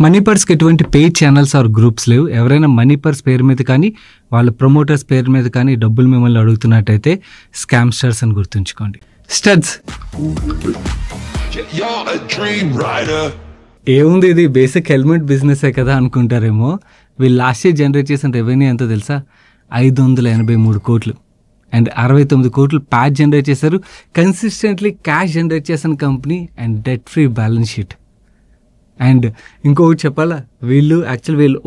Money పర్స్కి ఎటువంటి paid channels are groups లేవు. ఎవరైనా మనీ పర్స్ పేరు మీద కానీ వాళ్ళ ప్రమోటర్స్ పేరు మీద కానీ డబ్బులు మిమ్మల్ని అడుగుతున్నట్టయితే స్కామ్స్టర్స్ అని గుర్తుంచుకోండి. స్టడ్స్ ఏముంది, ఇది బేసిక్ హెల్మెట్ బిజినెసే కదా అనుకుంటారేమో. వీళ్ళు లాస్ట్ ఇయర్ జనరేట్ చేసిన రెవెన్యూ ఎంతో తెలుసా? 583 కోట్లు అండ్ 69 కోట్లు ప్యాచ్ జనరేట్ చేశారు. కన్సిస్టెంట్లీ క్యాష్ జనరేట్ చేసిన company and debt free balance sheet. And ఇంకొకటి చెప్పాలా, వీళ్ళు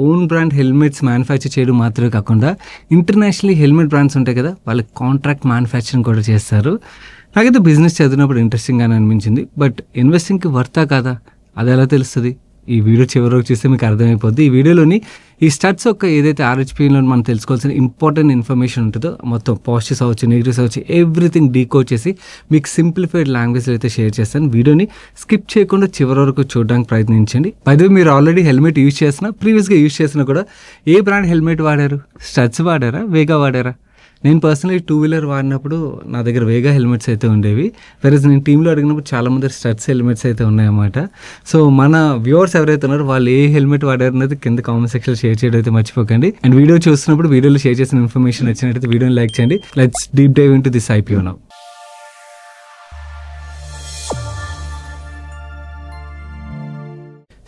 ఓన్ బ్రాండ్ హెల్మెట్స్ మ్యానుఫ్యాక్చర్ చేయడం మాత్రమే కాకుండా ఇంటర్నేషనల్లీ హెల్మెట్ బ్రాండ్స్ ఉంటాయి కదా, వాళ్ళకి కాంట్రాక్ట్ మ్యానుఫ్యాక్చరింగ్ కూడా చేస్తారు. నాకైతే బిజినెస్ చదివినప్పుడు ఇంట్రెస్టింగ్గానే అనిపించింది. బట్ ఇన్వెస్టింగ్కి వర్తా కాదా అది ఎలా తెలుస్తుంది? ఈ వీడియో చివరి వరకు చూస్తే మీకు అర్థమైపోద్ది. ఈ వీడియోలోని ఈ స్టడ్స్ యొక్క ఏదైతే RHPలో మనం తెలుసుకోవాల్సిన ఇంపార్టెంట్ ఇన్ఫర్మేషన్ ఉంటుందో మొత్తం పాజిటివ్స్ అవ్వచ్చు, నెగిటివ్స్ అవ్వచ్చు, ఎవ్రీథింగ్ డీకోడ్ చేసి మీకు సింప్లిఫైడ్ లాంగ్వేజ్లో అయితే షేర్ చేస్తాను. వీడియోని స్కిప్ చేయకుండా చివరి వరకు చూడడానికి ప్రయత్నించండి. పైదే మీరు ఆల్రెడీ హెల్మెట్ యూజ్ చేసినా, ప్రీవియస్గా యూజ్ చేసినా కూడా ఏ బ్రాండ్ హెల్మెట్ వాడారు? స్టడ్స్ వాడారా, వేగా వాడారా? నేను పర్సనలీ 2-వీలర్ వాడినప్పుడు నా దగ్గర వేగా హెల్మెట్స్ అయితే ఉండేవి. వెరస్ నేను టీంలో అడిగినప్పుడు చాలామంది స్టడ్స్ హెల్మెట్స్ అయితే ఉన్నాయన్నమాట. సో మన వ్యూవర్స్ ఎవరైతే ఉన్నారో వాళ్ళు ఏ హెల్మెట్ వాడారు అనేది కింద కామెంట్ సెక్షన్లో షేర్ చేయడం అయితే మర్చిపోకండి. అండ్ వీడియో చూస్తున్నప్పుడు వీడియోలో షేర్ చేసిన ఇన్ఫర్మేషన్ వచ్చినట్టయితే వీడియోని లైక్ చేయండి. Let's deep dive into this IPO now.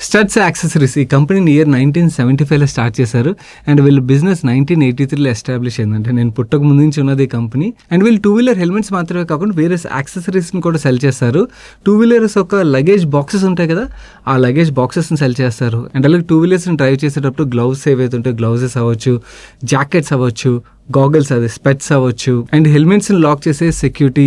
Studds accessories ఈ కంపెనీని ఇయర్ 1975లో స్టార్ట్ చేశారు. అండ్ వీళ్ళు బిజినెస్ 1983లో ఎస్టాబ్లిష్ అయిందంటే నేను పుట్టక ముందు నుంచి ఉన్నది ఈ కంపెనీ. అండ్ వీళ్ళు 2-వీలర్ హెల్మెట్స్ మాత్రమే కాకుండా వేరే యాక్సెసరీస్ని కూడా సెల్ చేస్తారు. 2-వీలర్స్ ఒక లగేజ్ బాక్సెస్ ఉంటాయి కదా, ఆ లగేజ్ బాక్సెస్ని సెల్ చేస్తారు. అండ్ అలాగే 2-వీలర్స్ని డ్రైవ్ చేసేటప్పుడు గ్లౌస్ ఏవైతే ఉంటాయి, గ్లౌజెస్ అవ్వచ్చు, జాకెట్స్ అవ్వచ్చు, గాగల్స్ అదే స్పెట్స్ అవ్వచ్చు, అండ్ హెల్మెట్స్ని లాక్ చేసే సెక్యూరిటీ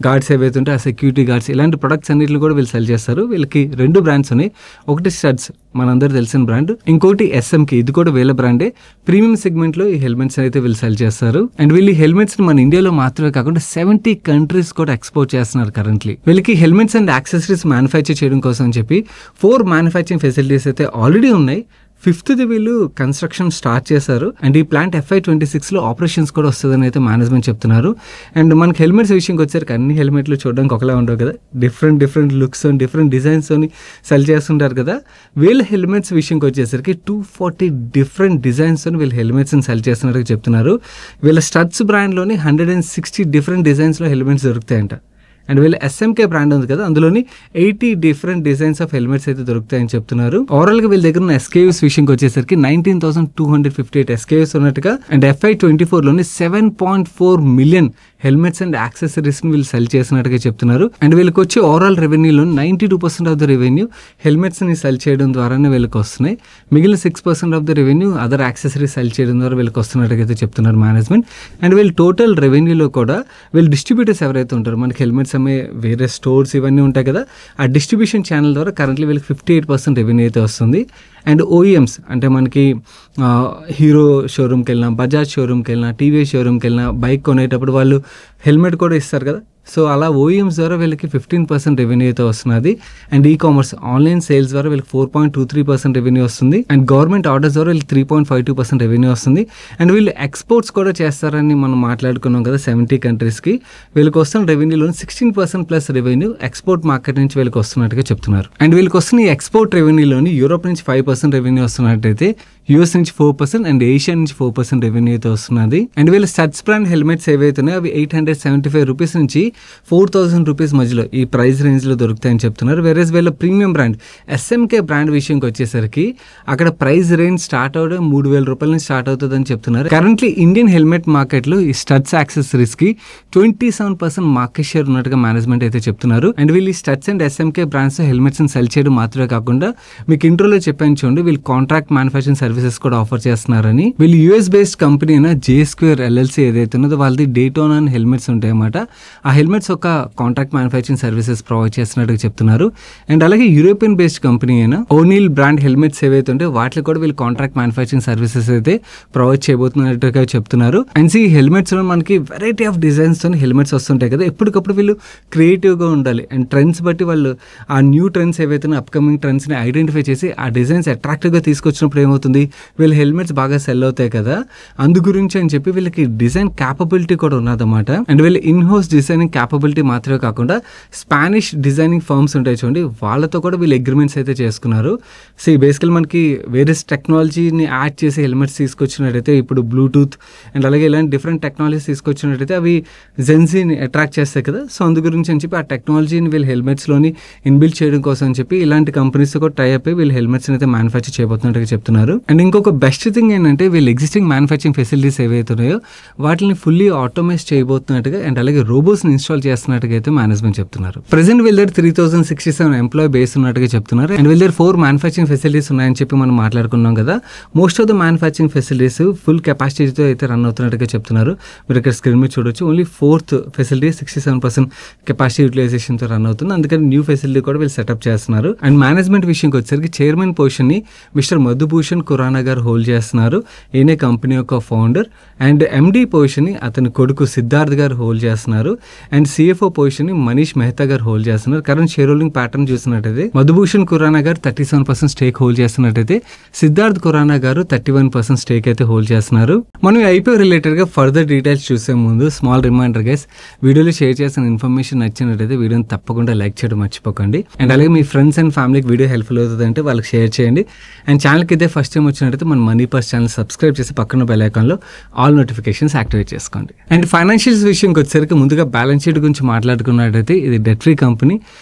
గార్డ్స్ ఏవైతే ఉంటాయి ఆ సెక్యూరిటీ గార్డ్స్, ఇలాంటి ప్రొడక్ట్స్ అన్నిటిని కూడా వీళ్ళు సెల్ చేస్తారు. వీళ్ళకి 2 బ్రాండ్స్ ఉన్నాయి. ఒకటి స్టడ్స్ మనందరూ తెలిసిన బ్రాండ్, ఇంకోటి SMK, ఇది కూడా వీళ్ళ బ్రాండే. ప్రీమియం సెగ్మెంట్లో ఈ హెల్మెట్స్ అయితే వీళ్ళు సెల్ చేస్తారు. అండ్ వీళ్ళు ఈ హెల్మెట్స్ని మన ఇండియాలో మాత్రమే కాకుండా 70 కంట్రీస్ కూడా ఎక్స్పోర్ట్ చేస్తున్నారు కరెంట్లీ. వీళ్ళకి హెల్మెట్స్ అండ్ యాక్సెసరీస్ మ్యానుఫ్యాక్చర్ చేయడం కోసం అని చెప్పి 4 మ్యానుఫ్యాక్చరింగ్ ఫెసిలిటీస్ అయితే ఆల్రెడీ ఉన్నాయి. 5th వీళ్ళు కన్స్ట్రక్షన్ స్టార్ట్ చేశారు. అండ్ ఈ ప్లాంట్ FY26లో ఆపరేషన్స్ కూడా వస్తుందని అయితే మేనేజ్మెంట్ చెప్తున్నారు. అండ్ మనకి హెల్మెట్స్ విషయంకి వచ్చేసరికి అన్ని హెల్మెట్లు చూడడానికి ఒకలా ఉండవు కదా, డిఫరెంట్ లుక్స్ డిఫరెంట్ డిజైన్స్తోని సెల్ చేస్తుంటారు కదా. వీళ్ళ హెల్మెట్స్ విషయంకి వచ్చేసరికి 240 డిఫరెంట్ డిజైన్స్తోని వీళ్ళు హెల్మెట్స్ని సెల్ చేస్తున్నట్టు చెప్తున్నారు. వీళ్ళ స్టడ్స్ బ్రాండ్లోని 160 డిఫరెంట్ డిజైన్స్లో హెల్మెట్స్ దొరుకుతాయంట. అండ్ వీళ్ళ SMK బ్రాండ్ ఉంది కదా, అందులోని 80 డిఫరెంట్ డిజైన్స్ ఆఫ్ హెల్మెట్స్ అయితే దొరుకుతాయని చెప్తున్నారు. ఓవరాల్గా వీళ్ళ దగ్గర ఉన్న SKUs విషయంకి వచ్చేసరికి 19,258 SKUs ఉన్నట్టుగా. అండ్ FY24లోని 7.4 మిలియన్ హెల్మెట్స్ అండ్ యాక్సెసరీస్ని వీళ్ళు సెల్ చేసినట్టుగా చెప్తున్నారు. అండ్ వీళ్ళకి వచ్చి ఓవరాల్ రెవెన్యూలో 92% ఆఫ్ ద రెవెన్యూ హెల్మెట్స్ని సెల్ చేయడం ద్వారానే వీళ్ళకి వస్తున్నాయి. మిగిలిన 6% of the revenue other accessories sell చేయడం ద్వారా వీళ్ళకి వస్తున్నట్టుగా అయితే చెప్తున్నారు మేనేజ్మెంట్. అండ్ వీళ్ళు టోటల్ రెవెన్యూలో కూడా వీళ్ళు డిస్ట్రిబ్యూటర్స్ ఎవరైతే ఉంటారో, మనకి హెల్మెట్స్ అమ్మే వేరే స్టోర్స్ ఇవన్నీ ఉంటాయి కదా, ఆ డిస్ట్రిబ్యూషన్ ఛానల్ ద్వారా కరెంట్లీ వీళ్ళకి 58% రెవెన్యూ అయితే వస్తుంది. అండ్ OEMs అంటే మనకి హీరో షోరూమ్కి వెళ్ళినా, బజాజ్ షోరూమ్కి వెళ్ళినా, TVS షోరూమ్కి వెళ్ళినా బైక్ కొనేటప్పుడు వాళ్ళు హెల్మెట్ కూడా ఇస్తారు కదా, సో అలా OEMs ద్వారా వీళ్ళకి 15% రెవెన్యూ అయితే వస్తున్నది. అండ్ కామర్స్ ఆన్లైన్ సేల్స్ ద్వారా వీళ్ళకి 4.23% రెవెన్యూ వస్తుంది. అండ్ గవర్నమెంట్ ఆర్డర్స్ ద్వారా వీళ్ళకి 3.52% రెవెన్యూ వస్తుంది. అండ్ వీళ్ళు ఎక్స్పోర్ట్స్ కూడా చేస్తారని మనం మాట్లాడుకున్నాం కదా 70 కంట్రీస్కి. వీళ్ళకి వస్తున్న రెవెన్యూలో 16% ప్లస్ రెవెన్యూ ఎక్స్పోర్ట్ మార్కెట్ నుంచి వీళ్ళకి వస్తున్నట్టుగా చెప్తున్నారు. అండ్ వీళ్ళకి వస్తున్న ఈ ఎక్స్పోర్ట్ రెవెన్యూలోని యూరోప్ నుంచి 5% రెవెన్యూ వస్తున్నట్టయితే, US నుంచి 4% అండ్ ఏషియా నుంచి 4% రెవెన్యూ అయితే వస్తున్నది. అండ్ వీళ్ళ స్టడ్స్ బ్రాండ్ హెల్మెట్స్ ఏవైతే ఉన్నాయో అవి 875 రూపీస్ నుంచి 4,000 రూపీస్ మధ్యలో ఈ ప్రైస్ రేంజ్లో దొరుకుతాయని చెప్తున్నారు. వేరేస్ వీళ్ళ ప్రీమియం బ్రాండ్ SMK బ్రాండ్ విషయంకి వచ్చేసరికి అక్కడ ప్రైస్ రేంజ్ స్టార్ట్ అవడం 3,000 రూపాయల నుంచి స్టార్ట్ అవుతుందని చెప్తున్నారు. కరెంట్లీ ఇండియన్ హెల్మెట్ మార్కెట్లో ఈ స్టడ్స్ యాక్సెసరీస్కి 27% మార్కెట్ షేర్ ఉన్నట్టుగా మేనేజ్మెంట్ అయితే చెప్తున్నారు. అండ్ వీళ్ళు ఈ స్టడ్స్ అండ్ SMK బ్రాండ్స్ హెల్మెట్స్ని సెల్ చేయడం మాత్రమే కాకుండా మీకు ఇంట్రోలో చెప్పాను చూడండి, వీళ్ళు కాంట్రాక్ట్ మ్యానుఫ్యాక్చరింగ్ సర్వీసెస్ కూడా ఆఫర్ చేస్తున్నారని. వీళ్ళు US బేస్డ్ కంపెనీ అయిన J-Square LLC ఏదైతే ఉన్నదో వాళ్ళది డేటోనా అని హెల్మెట్స్ ఉంటాయి అన్నమాట. ఆ హెల్మెట్స్ ఒక కాంట్రాక్ట్ మ్యానుఫ్యాక్చరింగ్ సర్వీసెస్ ప్రొవైడ్ చేస్తున్నట్టుగా చెప్తున్నారు. అండ్ అలాగే యూరోపియన్ బేస్డ్ కంపెనీ అయినా ఓనీల్ బ్రాండ్ హెల్మెట్స్ ఏవైతే ఉంటే వాటిలో కూడా వీళ్ళు కాంట్రాక్ట్ మ్యానుఫ్యాక్చరింగ్ సర్వీసెస్ అయితే ప్రొవైడ్ చేయబోతున్నట్టుగా చెప్తున్నారు. అండ్ ఈ హెల్మెట్స్ లో మనకి వెరైటీ ఆఫ్ డిజైన్స్ తో హెల్మెట్స్ వస్తుంటాయి కదా, ఎప్పటికప్పుడు వీళ్ళు క్రియేటివ్గా ఉండాలి. అండ్ ట్రెండ్స్ బట్టి వాళ్ళు ఆ న్యూ ట్రెండ్స్ ఏవైతే అప్కమింగ్ ట్రెండ్స్ని ఐడెంటిఫై చేసి ఆ డిజైన్స్ అట్రాక్టివ్గా తీసుకొచ్చినప్పుడు ఏమవుతుంది, వీళ్ళ హెల్మెట్స్ బాగా సెల్ అవుతాయి కదా, అందు గురించి అని చెప్పి వీళ్ళకి డిజైన్ క్యాపబిలిటీ కూడా ఉన్నదన్నమాట. అండ్ వీళ్ళు ఇన్ హౌస్ డిజైనింగ్ క్యాపబిలిటీ మాత్రమే కాకుండా స్పానిష్ డిజైనింగ్ ఫర్మ్స్ ఉంటాయి చూడండి, వాళ్ళతో కూడా వీళ్ళు అగ్రిమెంట్స్ అయితే చేసుకున్నారు. సో బేసికల్ మనకి వేరే టెక్నాలజీని యాడ్ చేసి హెల్మెట్స్ తీసుకొచ్చినట్టయితే, ఇప్పుడు బ్లూటూత్ అండ్ అలాగే ఇలాంటి డిఫరెంట్ టెక్నాలజీస్ తీసుకొచ్చినట్టయితే అవి జెన్సీని అట్రాక్ట్ చేస్తాయి కదా. సో అందు గురించి అని చెప్పి ఆ టెక్నాలజీని వీళ్ళు హెల్మెట్స్లోని ఇన్బిల్డ్ చేయడం కోసం అని చెప్పి ఇలాంటి కంపెనీస్ కూడా టై అప్ వీళ్ళు హెల్మెట్స్ అయితే మ్యానుఫ్యాక్చర్ చేయబోతున్నట్టుగా చెప్తున్నారు. అండ్ ఇంకొక బెస్ట్ థింగ్ ఏంటంటే వీళ్ళు ఎగ్జిస్టింగ్ మ్యానుఫ్యాక్చరింగ్ ఫెసిలిటీస్ ఏవైతే ఉన్నాయో వాటిని ఫుల్లీ ఆటోమేట్ చేయబోతున్నట్టుగా అండ్ అలాగే రోబోట్స్ని ఇన్స్టాల్ చేస్తున్నట్టుగా అయితే మేనేజ్మెంట్ చెప్తున్నారు. ప్రెసెంట్ వీళ్ళ దగ్గర 3067 ఎంప్లాయీ బేస్ ఉన్నట్టుగా చెప్తున్నారు. అండ్ వీళ్ళ దగ్గర 4 మ్యానుఫ్యాక్చరింగ్ ఫెసిలిటీస్ ఉన్నాయని చెప్పి మనం మాట్లాడుకున్నాం కదా. Most of the manufacturing facilities full కెపాసిటీతో అయితే రన్ అవుతున్నట్టుగా చెప్తున్నారు. మీరు ఇక్కడ స్క్రీన్ మీద చూడొచ్చు, ఓన్లీ 4th ఫెసిలిటీ 67% కెపాసిటీ యూటిలైజేషన్తో రన్ అవుతుంది. అందుకని న్యూ ఫెసిలిటీ కూడా వీళ్ళు సెటప్ చేస్తున్నారు. అండ్ మేనేజ్మెంట్ విషయంకి వచ్చేసరికి చైర్మన్ పొజిషన్ ని మిస్టర్ మధుభూషణ్ ఖురానా గారు హోల్డ్ చేస్తున్నారు. ఈయనే కంపెనీ యొక్క ఫౌండర్. అండ్ ఎండి పొజిషన్ ని అతని కొడుకు సిద్ధార్థ్ గారు హోల్డ్ చేస్తున్నారు. అండ్ సిఎఫ్ఓ పొజిషన్ ని మనీష్ మెహతా గారు హోల్డ్ చేస్తున్నారు. కరెంట్ షేర్ హోల్డింగ్ ప్యాటర్న్ చూసినట్టయితే మధుభూషణ్ ఖురానా గారు 37% స్టేక్ హోల్డ్ చేస్తున్నట్టయితే సిద్ధార్థ్ ఖురానా గారు 31% స్టేక్ అయితే హోల్డ్ చేస్తున్నారు. మనం ఐపీఓ రిలేటెడ్ గా ఫర్దర్ డీటెయిల్స్ చూసే ముందు స్మాల్ రిమైండర్ గైస్, వీడియోలో షేర్ చేసిన ఇన్ఫర్మేషన్ నచ్చినట్టయితే వీడియోని తప్పకుండా లైక్ చేయడం మర్చిపోకండి. అండ్ అలాగే మీ ఫ్రెండ్స్ అండ్ ఫ్యామిలీకి వీడియో హెల్ప్ఫుల్ అవుతుంది అంటే వాళ్ళకి షేర్ చేయండి. అండ్ ఛానల్కి ఇదే ఫస్ట్ టైం వచ్చినట్టయితే మన మనీ పర్స్ ఛానల్ సబ్స్క్రైబ్ చేసి పక్కన బెల్ ఐకాన్లో ఆల్ నోటిఫికేషన్స్ యాక్టివేట్ చేసుకోండి. అండ్ ఫైనాన్షియల్స్ విషయంకి వచ్చేసరికి ముందుగా బ్యాలెన్స్ షీట్ గురించి మాట్లాడుకున్నట్టయితే ఇది డెట్ ఫ్రీ కంపెనీ.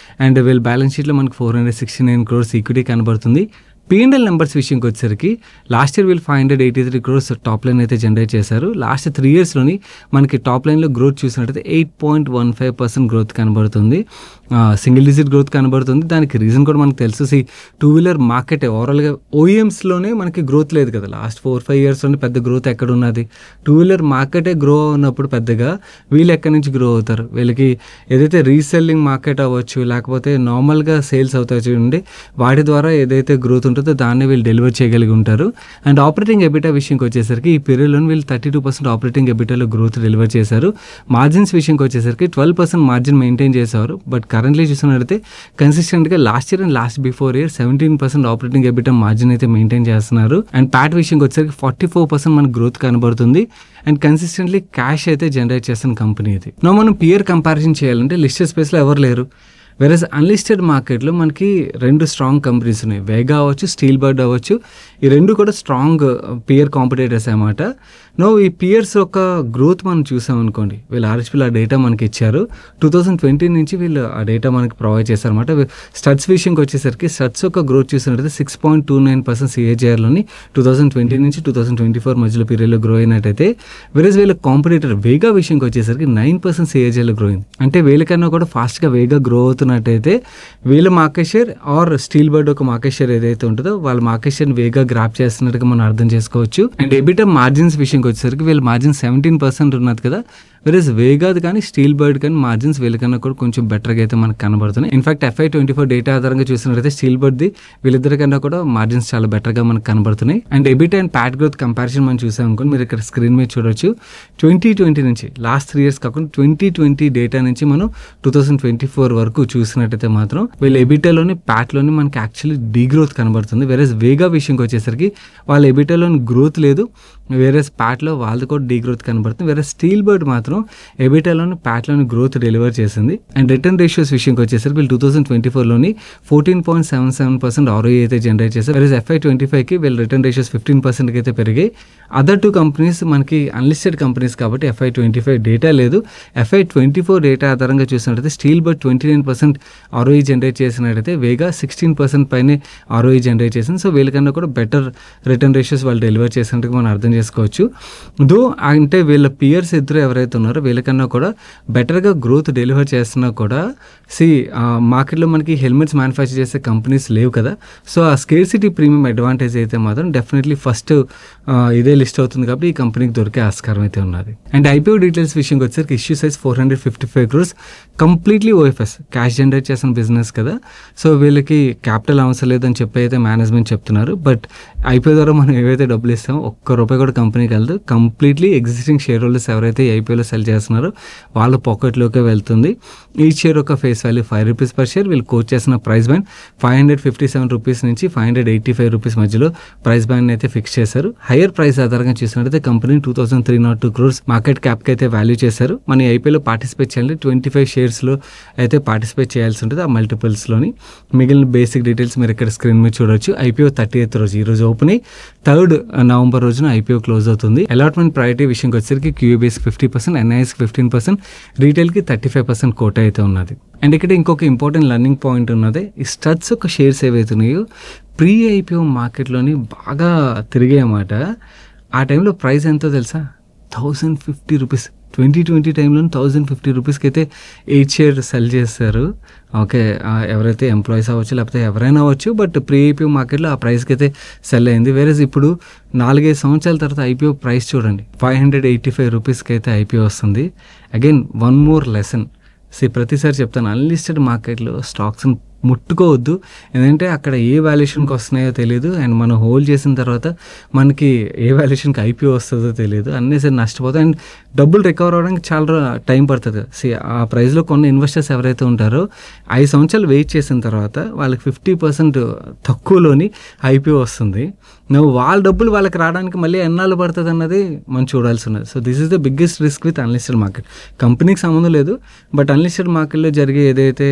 అండ్ వీళ్ళ బ్యాలెన్స్ షీట్లో మనకు 469 crores ఈక్విటీ కనబడుతుంది. P&L నెంబర్స్ విషయంకి వచ్చేసరికి లాస్ట్ ఇయర్ వీళ్ళు 583 crores టాప్ లైన్ అయితే జనరేట్ చేశారు. లాస్ట్ 3 yearsలోని మనకి టాప్ లైన్లో గ్రోత్ చూసినట్టయితే 8.15% గ్రోత్ కనబడుతుంది. సింగిల్ డిజిట్ గ్రోత్ కనబడుతుంది. దానికి రీజన్ కూడా మనకు తెలుసు. టూ వీలర్ మార్కెట్ ఓవరాల్గా ఓఈఎమ్స్లోనే మనకి గ్రోత్ లేదు కదా. లాస్ట్ 4-5 yearsలోనే పెద్ద గ్రోత్ ఎక్కడ ఉన్నది? టూ వీలర్ మార్కెటే గ్రో ఉన్నప్పుడు పెద్దగా వీళ్ళు ఎక్కడి నుంచి గ్రో అవుతారు? వీళ్ళకి ఏదైతే రీసెల్లింగ్ మార్కెట్ అవ్వచ్చు, లేకపోతే నార్మల్గా సేల్స్ అవుతాయి చూడండి, వాటి ద్వారా ఏదైతే గ్రోత్ ఉంటుందో దాన్ని వీళ్ళు డెలివర్ చేయగలిగి ఉంటారు. అండ్ ఆపరేటింగ్ ఎబిటా విషయంకి వచ్చేసరికి ఈ పీరియడ్లో వీళ్ళు 32% ఆపరేటింగ్ ఎబిటాలో గ్రోత్ డెలివర్ చేశారు. మార్జిన్స్ విషయంకి వచ్చేసరికి 12% మార్జిన్ మెయింటైన్ చేశారు. బట్ కరెంట్లీ చూసినట్లయితే కన్సిస్టెంట్గా last year and last before year 17% operating EBITDA margin అయితే మెయింటైన్ చేస్తున్నారు. అండ్ ప్యాట్ విషయంకి వచ్చేసరికి 44% మనకు గ్రోత్ కనబడుతుంది. అండ్ కన్సిస్టెంట్లీ క్యాష్ అయితే జనరేట్ చేస్తున్న కంపెనీ ఇది. మనం పియర్ కంపారిజన్ చేయాలంటే లిస్టెడ్ స్పేస్లో ఎవరు లేరు. వెరస్ అన్లిస్టెడ్ మార్కెట్లో మనకి 2 స్ట్రాంగ్ కంపెనీస్ ఉన్నాయి. వేగా అవ్వచ్చు, స్టీల్ బర్డ్ అవ్వచ్చు. ఈ 2 కూడా స్ట్రాంగ్ పియర్ కాంపిటేటర్స్ అన్నమాట. ఈ పియర్స్ యొక్క గ్రోత్ మనం చూసామనుకోండి, వీళ్ళు ఆర్హెచ్పిల్ ఆ డేటా మనకి ఇచ్చారు. 2020 నుంచి వీళ్ళు ఆ డేటా మనకి ప్రొవైడ్ చేశారన్నమాట. స్టడ్స్ విషయంకి వచ్చేసరికి స్టడ్స్ యొక్క గ్రోత్ చూసినట్టయితే 6.29% CAGRలోని 2020 నుంచి 2024 మధ్యలో పీరియడ్లో గ్రో అయినట్టయితే, వెరస్ వీళ్ళ కాంపిటేటర్ వేగా విషయంకి వచ్చేసరికి 9% CAGRలో గ్రో అయింది. అంటే వీళ్ళకన్నా కూడా ఫాస్ట్గా వేగా గ్రో అవుతున్నట్టయితే వీళ్ళ market share or Steelbird ఒక మార్కెట్ షేర్ ఏదైతే ఉంటుందో వాళ్ళ మార్కెట్ షేర్ వేగా గ్రాప్ చేస్తున్నట్టుగా మనం అర్థం చేసుకోవచ్చు. అండ్ ఎబిటా మార్జిన్స్ విషయంకి వచ్చేసరికి వీళ్ళ మార్జిన్ 17% ఉన్నది కదా. వెరస్ వేగాది కానీ స్టీల్ బర్డ్ కానీ మార్జిన్స్ వీళ్ళకన్నా కూడా కొంచెం బెటర్గా అయితే మనకు కనబడుతున్నాయి. ఇన్ఫాక్ట్ FY24 డేటా ఆధారంగా చూసినట్లయితే స్టీల్ బర్డ్ది వీళ్ళిద్దరికన్నా కూడా మార్జిన్స్ చాలా బెటర్గా మనకు కనబడుతున్నాయి. And EBITDA and Pat growth comparison మనం చూసాం అనుకోండి, మీరు ఇక్కడ స్క్రీన్ మీద చూడొచ్చు. 2020 నుంచి లాస్ట్ 3 years కాకుండా 2020 డేటా నుంచి మనం 2024 వరకు చూసినట్టయితే మాత్రం వీళ్ళ ఎబిటాలోని ప్యాట్లోని మనకి యాక్చువల్లీ డీగ్రోత్ కనబడుతుంది. వేరేస్ వేగా విషయంకి వచ్చేసరికి వాళ్ళ ఎబిటాలోని గ్రోత్ లేదు, వేరేస్ ప్యాట్లో వాళ్ళది కూడా డీగ్రోత్ కనబడుతుంది. వేరే స్టీల్ బర్డ్ మాత్రం ఎబిటాలోని ప్యాట్లోని గ్రోత్ డెలివర్ చేసింది. అండ్ రిటర్న్ రేషియోస్ విషయంకి వచ్చేసరికి వీళ్ళు 2024లోని 14.77% ROE అయితే జనరేట్ చేశారు. వేరే FY25కి వీళ్ళ రిటర్న్ రేషియోస్ 15% అయితే పెరిగాయి. అదర్ 2 కంపెనీస్ మనకి అన్లిస్టెడ్ కంపెనీస్ కాబట్టి FY25 డేటా లేదు. FY24 డేటా ఆధారంగా చూసినట్టయితే స్టీల్ బర్డ్ 29% ROE జనరేట్ చేసినట్టయితే వేగా 16% పైనే ROE జనరేట్ చేసింది. సో వీళ్ళకన్నా కూడా బెటర్ రిటర్న్ రేషియోస్ వాళ్ళు డెలివర్ చేసినట్టుగా మనం అర్థం చేసుకోవచ్చు. దో అంటే వీళ్ళ పియర్స్ ఇద్దరు ఎవరైతే ఉన్నారో వీళ్ళకన్నా కూడా బెటర్గా గ్రోత్ డెలివర్ చేస్తున్నా కూడా మార్కెట్లో మనకి హెల్మెట్స్ మ్యానుఫ్యాక్చర్ చేసే కంపెనీస్ లేవు కదా. సో ఆ స్కేర్సిటీ ప్రీమియం అడ్వాంటేజ్ అయితే మాత్రం డెఫినెట్లీ ఫస్ట్ ఇదే లిస్ట్ అవుతుంది కాబట్టి ఈ కంపెనీకి దొరికే ఆస్కారం అయితే ఉన్నది. అండ్ ఐపీఓ డీటెయిల్స్ విషయంకి వచ్చేసరికి issue size 455 crores, completely OFS cash generate చేసిన బిజినెస్ కదా. సో వీళ్ళకి క్యాపిటల్ అవసరం లేదని చెప్పి అయితే మేనేజ్మెంట్ చెప్తున్నారు. బట్ ఐపీఓ ద్వారా మనం ఏవైతే డబ్బులు ఇస్తామో ఒక్క రూపాయి కూడా కంపెనీకి వెళ్దు. కంప్లీట్లీ ఎగ్జిస్టింగ్ షేర్ హోల్డర్స్ ఎవరైతే ఐపీఓలో సెల్ చేస్తున్నారు, వాళ్ళ పాకెట్లోకే వెళ్తుంది. ఈచ్ షేర్ ఒక ఫేస్ వాల్యూ ₹5 పర్ షేర్. వీళ్ళు కోట్ చేసిన ప్రైస్ బ్యాండ్ ₹557 నుంచి ₹585 మధ్యలో ప్రైస్ బ్యాండ్ అయితే ఫిక్స్ చేశారు. హైయర్ ప్రైస్ ఆధారంగా చూసినట్టయితే కంపెనీ 2302 crores మార్కెట్ క్యాప్కి అయితే వాల్యూ చేశారు. మన ఐపీఓలో పార్టిసిపేట్ చేయాలంటే 25 షేర్స్లో అయితే పార్టిసిపేట్ చేయాల్సి ఉంటుంది ఆ మల్టిపుల్స్లోని. మిగిలిన బేసిక్ డీటెయిల్స్ మీరు ఇక్కడ స్క్రీన్ మీద చూడొచ్చు. ఐపీఓ 30th రోజు, ఈ రోజు ఓపెన్ అయ్యి 3rd November రోజున ఐపీఓ క్లోజ్ అవుతుంది. అలాట్మెంట్ ప్రయారిటీ విషయంకి వచ్చేసరికి క్యూఏబీఎస్కి 50%, ఎన్ఐఎస్కి 15%, రీటైల్కి 35% కోట అయితే ఉన్నది. అండ్ ఇక్కడ ఇంకొక ఇంపార్టెంట్ లర్నింగ్ పాయింట్ ఉన్నది. ఈ స్టడ్స్ ఒక షేర్స్ ఏవైతున్నాయో ప్రీ ఐపీఓ మార్కెట్లోని బాగా తిరిగాయన్నమాట. ఆ టైంలో ప్రైస్ ఎంతో తెలుసా? ₹1050. 2020 టైంలో ₹1050 అయితే 8 షేర్ సెల్ చేస్తారు. ఓకే, ఎవరైతే ఎంప్లాయీస్ అవ్వచ్చు లేకపోతే ఎవరైనా అవ్వచ్చు, బట్ ప్రీ ఐపీఓ మార్కెట్లో ఆ ప్రైస్కి అయితే సెల్ అయింది. వేరేజ్ ఇప్పుడు 4-5 సంవత్సరాల తర్వాత ఐపీఓ ప్రైస్ చూడండి, ₹585 అయితే ఐపీఓ వస్తుంది. అగైన్ వన్ మోర్ లెసన్, ప్రతిసారి చెప్తాను, అన్లిస్టెడ్ మార్కెట్లో స్టాక్స్ని ముట్టుకోవద్దు. ఎందుకంటే అక్కడ ఏ వాల్యుయేషన్కి వస్తున్నాయో తెలియదు, అండ్ మనం హోల్డ్ చేసిన తర్వాత మనకి ఏ వాల్యుయేషన్కి ఐపీఓ వస్తుందో తెలియదు, అన్నేసరి నష్టపోతాయి. అండ్ డబ్బులు రికవర్ అవ్వడానికి చాలా టైం పడుతుంది. ఆ ప్రైస్లో కొన్ని ఇన్వెస్టర్స్ ఎవరైతే ఉంటారో 5 సంవత్సరాలు వెయిట్ చేసిన తర్వాత వాళ్ళకి 50% తక్కువలోని ఐపీఓ వస్తుంది. నువ్వు వాళ్ళ డబ్బులు వాళ్ళకి రావడానికి మళ్ళీ ఎన్నాళ్ళు పడుతుంది అన్నది మనం చూడాల్సి ఉన్నది. So this is the biggest risk with unlisted market. కంపెనీకి సంబంధం లేదు, బట్ అన్లిస్టెడ్ మార్కెట్లో జరిగే ఏదైతే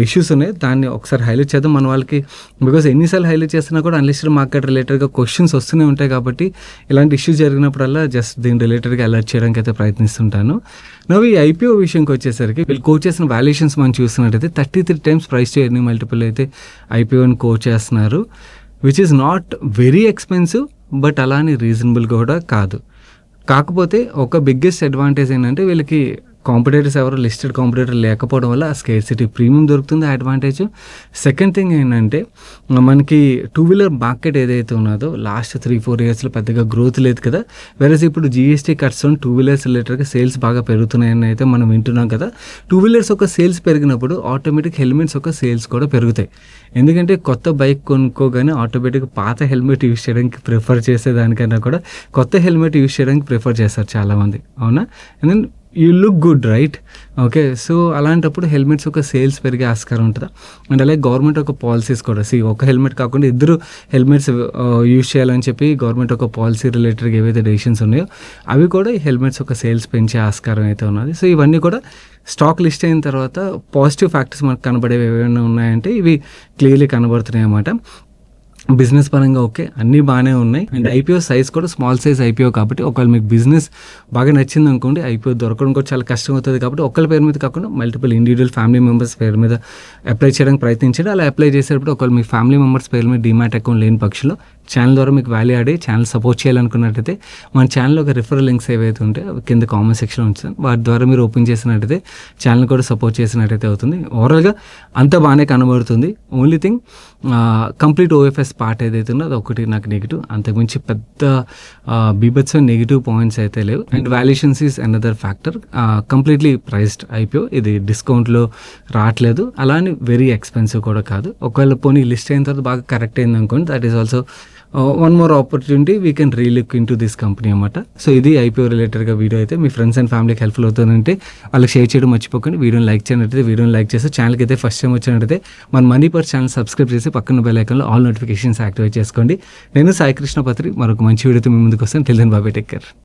ఇష్యూస్ ఉన్నాయో దాన్ని ఒకసారి హైలైట్ చేద్దాం మన వాళ్ళకి. బికాస్ ఎన్నిసార్లు హైలైట్ చేసినా కూడా అన్లిస్టెడ్ మార్కెట్ రిలేటెడ్గా క్వశ్చన్స్ వస్తూనే ఉంటాయి. కాబట్టి ఇలాంటి ఇష్యూస్ జరిగినప్పుడల్లా జస్ట్ దీని రిలేటెడ్గా అలర్ట్ చేయడానికి అయితే ప్రయత్నిస్తుంటాను. నవ్వు ఈ ఐపీఓ విషయంకి వచ్చేసరికి వీళ్ళు కోట్ చేసిన వాల్యుయేషన్స్ మనం చూస్తున్నట్టయితే 33 times price to earning multiple అయితే ఐపీఓని కోట్ చేస్తున్నారు. Which is not very expensive, but అలానే రీజనబుల్ కూడా కాదు. కాకపోతే ఒక బిగ్గెస్ట్ అడ్వాంటేజ్ ఏంటంటే వీళ్ళకి కాంపిటేటర్స్ ఎవరు లిస్టెడ్ కాంపిటేటర్ లేకపోవడం వల్ల ఆ స్కేర్సిటీ ప్రీమియం దొరుకుతుంది, అడ్వాంటేజ్. సెకండ్ థింగ్ ఏంటంటే మనకి 2-wheeler మార్కెట్ ఏదైతే ఉన్నదో లాస్ట్ 3-4 yearsలో పెద్దగా గ్రోత్ లేదు కదా. వేరేస్ ఇప్పుడు జీఎస్టీ కట్స్ 2-wheelers రిలేటెడ్గా సేల్స్ బాగా పెరుగుతున్నాయని అయితే మనం వింటున్నాం కదా. 2-wheelers ఒక సేల్స్ పెరిగినప్పుడు ఆటోమేటిక్ హెల్మెట్స్ ఒక సేల్స్ కూడా పెరుగుతాయి. ఎందుకంటే కొత్త బైక్ కొనుక్కోగానే ఆటోమేటిక్ పాత హెల్మెట్ యూస్ చేయడానికి ప్రిఫర్ చేసేదానికన్నా కూడా కొత్త హెల్మెట్ యూస్ చేయడానికి ప్రిఫర్ చేస్తారు చాలామంది, అవునా? And then you look good, right? Okay, so అలాంటప్పుడు హెల్మెట్స్ ఒక సేల్స్ పెరిగే ఆస్కారం ఉంటుందా. అండ్ అలాగే గవర్నమెంట్ ఒక పాలసీస్ కూడా ఒక హెల్మెట్ కాకుండా 2 హెల్మెట్స్ యూజ్ చేయాలని చెప్పి గవర్నమెంట్ ఒక పాలసీ రిలేటెడ్గా ఏవైతే డెసిషన్స్ ఉన్నాయో అవి కూడా ఈ హెల్మెట్స్ ఒక సేల్స్ పెంచే ఆస్కారం అయితే ఉన్నది. సో ఇవన్నీ కూడా స్టాక్ లిస్ట్ అయిన తర్వాత పాజిటివ్ ఫ్యాక్టర్స్ మనకు కనబడేవి ఏమైనా ఉన్నాయంటే ఇవి క్లియర్లీ కనబడుతున్నాయి అన్నమాట. బిజినెస్ పరంగా ఓకే, అన్నీ బాగానే ఉన్నాయి. అండ్ ఐపీఓ సైజ్ కూడా స్మాల్ సైజ్ ఐపీఓ కాబట్టి ఒకవేళ మీకు బిజినెస్ బాగా నచ్చింది అనుకోండి, ఐపీఓ దొరకడం కూడా చాలా కష్టం అవుతుంది. కాబట్టి ఒకళ్ళ పేరు మీద కాకుండా మల్టిపుల్ ఇండివిజువల్ ఫ్యామిలీ మెంబర్స్ పేరు మీద అప్లై చేయడానికి ప్రయత్నించండి. అలా అప్లై చేసేటప్పుడు ఒకవేళ మీ ఫ్యామిలీ మెంబర్స్ పేరు మీద డీమ్యాట్ అకౌంట్ లేని పక్షంలో ఛానల్ ద్వారా మీకు వాల్యూ ఆడి ఛానల్ సపోర్ట్ చేయాలనుకున్నట్టయితే మన ఛానల్లో ఒక రిఫరల్ లింక్స్ ఏవైతే ఉంటాయో కింద కామెంట్ సెక్షన్లో ఉంచుతాను, వాటి ద్వారా మీరు ఓపెన్ చేసినట్టయితే ఛానల్ కూడా సపోర్ట్ చేసినట్టయితే అవుతుంది. ఓవరాల్గా అంతా బాగానే కనబడుతుంది. Only thing complete OFS part ఏదైతే ఉందో అది ఒకటి నాకు నెగిటివ్, అంతకుమించి పెద్ద బీభత్సం నెగిటివ్ పాయింట్స్ అయితే లేవు. And valuations is another factor. Completely priced IPO, ఇది డిస్కౌంట్లో రావట్లేదు, అలానే వెరీ ఎక్స్పెన్సివ్ కూడా కాదు. ఒకవేళ పోనీ లిస్ట్ అయిన తర్వాత బాగా కరెక్ట్ అయింది అనుకోండి, that is also one more opportunity we can relook in to this company అన్నమాట. సో ఇది ఐపీఓ రిలేటెడ్గా వీడియో అయితే మీ ఫ్రెండ్స్ అండ్ ఫ్యామిలీకి హెల్ప్ఫుల్ అవుతుందంటే వాళ్ళకి షేర్ చేయడం మర్చిపోకండి. వీడియోని లైక్ చేయనట్టయితే వీడియోని లైక్ చేస్తే, ఛానల్కి అయితే ఫస్ట్ టైం వచ్చినట్టయితే మన మనీ పర్ ఛానల్ సబ్స్క్రైబ్ చేసి పక్కన బెల్ ఐకాన్లో ఆల్ నోటిఫికేషన్స్ యాక్టివేట్ చేసుకోండి. నేను సాయి కృష్ణ పత్రి మరొక మంచి వీడియోతో మీ ముందుకు వస్తాను. Till then bye bye, take care.